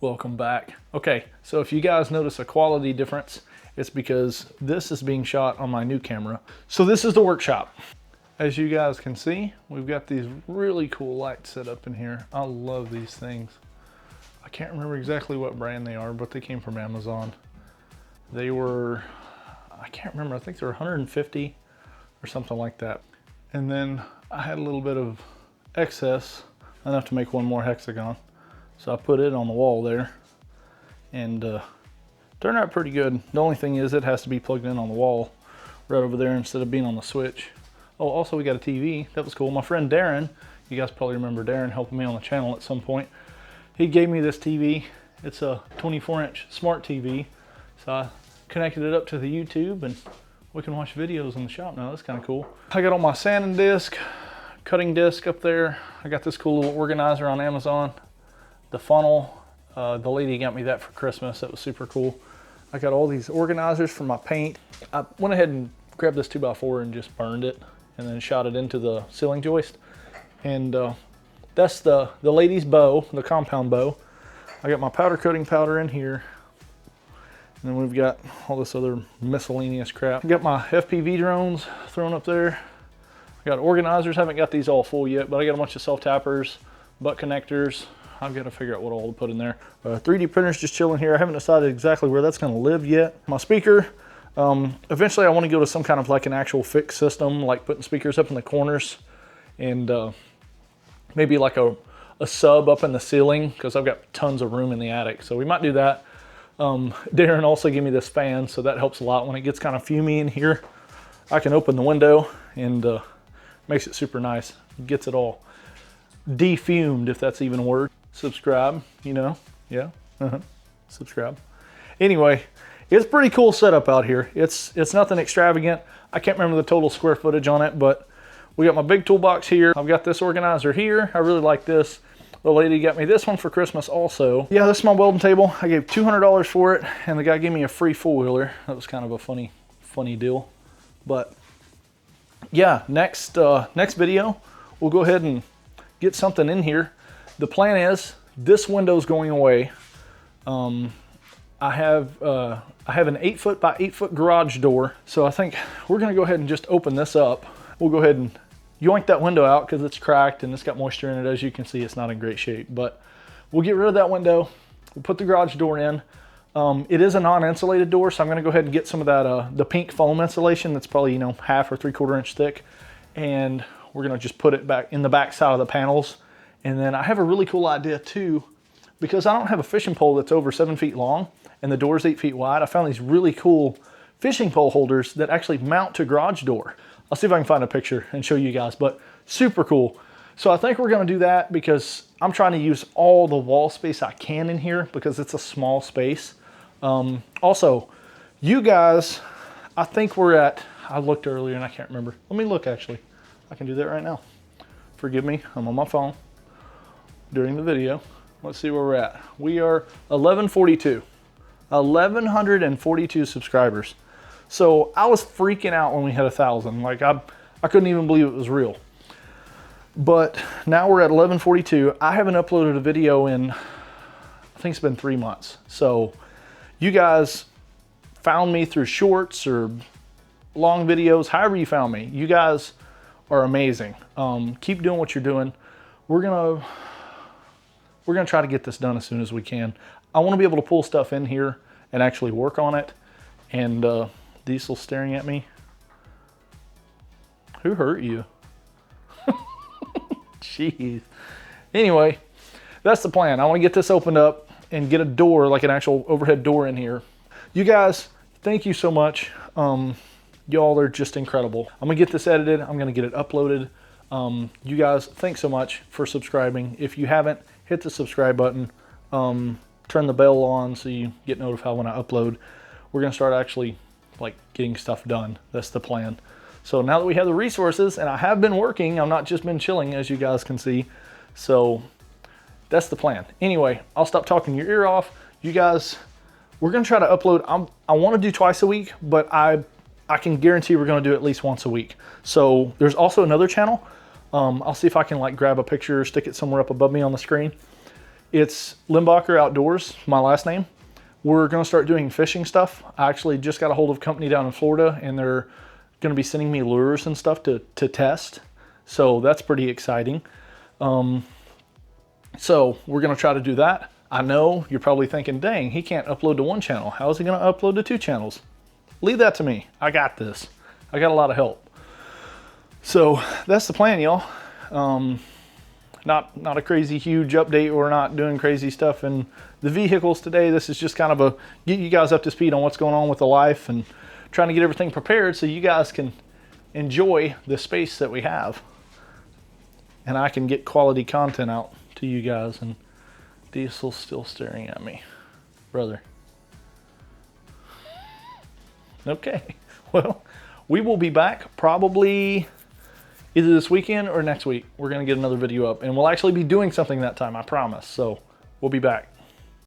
Welcome back. Okay, so if you guys notice a quality difference, it's because this is being shot on my new camera. So this is the workshop. As you guys can see, we've got these really cool lights set up in here. I love these things. I can't remember exactly what brand they are, but they came from Amazon. They were, I can't remember, I think they were 150 or something like that. And then I had a little bit of excess, enough to make one more hexagon. So I put it on the wall there and turned out pretty good. The only thing is it has to be plugged in on the wall right over there instead of being on the switch. Oh, also we got a TV. That was cool. My friend Darren, you guys probably remember Darren helping me on the channel at some point. He gave me this TV. It's a 24-inch smart TV. So I connected it up to the YouTube and we can watch videos in the shop now. That's kind of cool. I got all my sanding disc, cutting disc up there. I got this cool little organizer on Amazon. The funnel, the lady got me that for Christmas. That was super cool. I got all these organizers for my paint. I went ahead and grabbed this 2x4 and just burned it and then shot it into the ceiling joist. And that's the lady's bow, the compound bow. I got my powder coating powder in here. And then we've got all this other miscellaneous crap. I got my FPV drones thrown up there. I got organizers, haven't got these all full yet, but I got a bunch of self-tappers, butt connectors. I've got to figure out what all to put in there. 3D printer's just chilling here. I haven't decided exactly where that's going to live yet. My speaker, eventually I want to go to some kind of like an actual fixed system, like putting speakers up in the corners and maybe like a sub up in the ceiling because I've got tons of room in the attic. So we might do that. Darren also gave me this fan, so that helps a lot. When it gets kind of fumey in here, I can open the window and makes it super nice. Gets it all defumed, if that's even a word. Subscribe, you know, yeah, subscribe. Anyway, it's pretty cool setup out here. It's nothing extravagant. I can't remember the total square footage on it, but we got my big toolbox here. I've got this organizer here. I really like this. The lady got me this one for Christmas also. Yeah, this is my welding table. I gave $200 for it, and the guy gave me a free four-wheeler. That was kind of a funny deal. But yeah, next video, we'll go ahead and get something in here. The plan is this window's going away. I have an 8-foot by 8-foot garage door, so I think we're gonna go ahead and just open this up. We'll go ahead and yoink that window out because it's cracked and it's got moisture in it. As you can see, it's not in great shape, but we'll get rid of that window. We'll put the garage door in. It is a non-insulated door, so I'm gonna go ahead and get some of that the pink foam insulation that's probably, you know, 1/2 or 3/4 inch thick, and we're gonna just put it back in the back side of the panels. And then I have a really cool idea too, because I don't have a fishing pole that's over 7 feet long and the door's 8 feet wide. I found these really cool fishing pole holders that actually mount to garage door. I'll see if I can find a picture and show you guys, but super cool. So I think we're gonna do that because I'm trying to use all the wall space I can in here because it's a small space. Also, you guys, I think we're at, I looked earlier and I can't remember. Let me look actually. I can do that right now. Forgive me, I'm on my phone during the video. Let's see where we're at. We are 1,142 subscribers. So I was freaking out when we hit 1,000. Like I couldn't even believe it was real. But now we're at 1,142. I haven't uploaded a video in, I think it's been 3 months. So you guys found me through shorts or long videos, however you found me. You guys are amazing. Keep doing what you're doing. We're gonna try to get this done as soon as we can. I want to be able to pull stuff in here and actually work on it. And Diesel staring at me. Who hurt you? Jeez. Anyway, that's the plan. I want to get this opened up and get a door, like an actual overhead door in here. You guys, thank you so much. Y'all are just incredible. I'm gonna get this edited. I'm gonna get it uploaded. You guys, thanks so much for subscribing. If you haven't, hit the subscribe button. Turn the bell on so you get notified when I upload. We're gonna start actually like getting stuff done. That's the plan. So now that we have the resources, and I have been working, I've not just been chilling, as you guys can see. So that's the plan. Anyway, I'll stop talking your ear off. You guys, we're gonna try to upload. I want to do twice a week, but I can guarantee we're gonna do at least once a week. So there's also another channel. I'll see if I can like grab a picture, stick it somewhere up above me on the screen. It's Limbacher Outdoors, my last name. We're gonna start doing fishing stuff. I actually just got a hold of a company down in Florida, and they're gonna be sending me lures and stuff to test. So that's pretty exciting. So we're gonna try to do that. I know you're probably thinking, dang, he can't upload to one channel. How is he gonna upload to 2 channels? Leave that to me. I got this. I got a lot of help. So that's the plan, y'all. Not a crazy huge update. We're not doing crazy stuff in the vehicles today. This is just kind of a get you guys up to speed on what's going on with the life and trying to get everything prepared so you guys can enjoy the space that we have. And I can get quality content out to you guys. And Diesel's still staring at me. Brother. Okay. Well, we will be back probably either this weekend or next week. We're going to get another video up, and we'll actually be doing something that time, I promise. So we'll be back.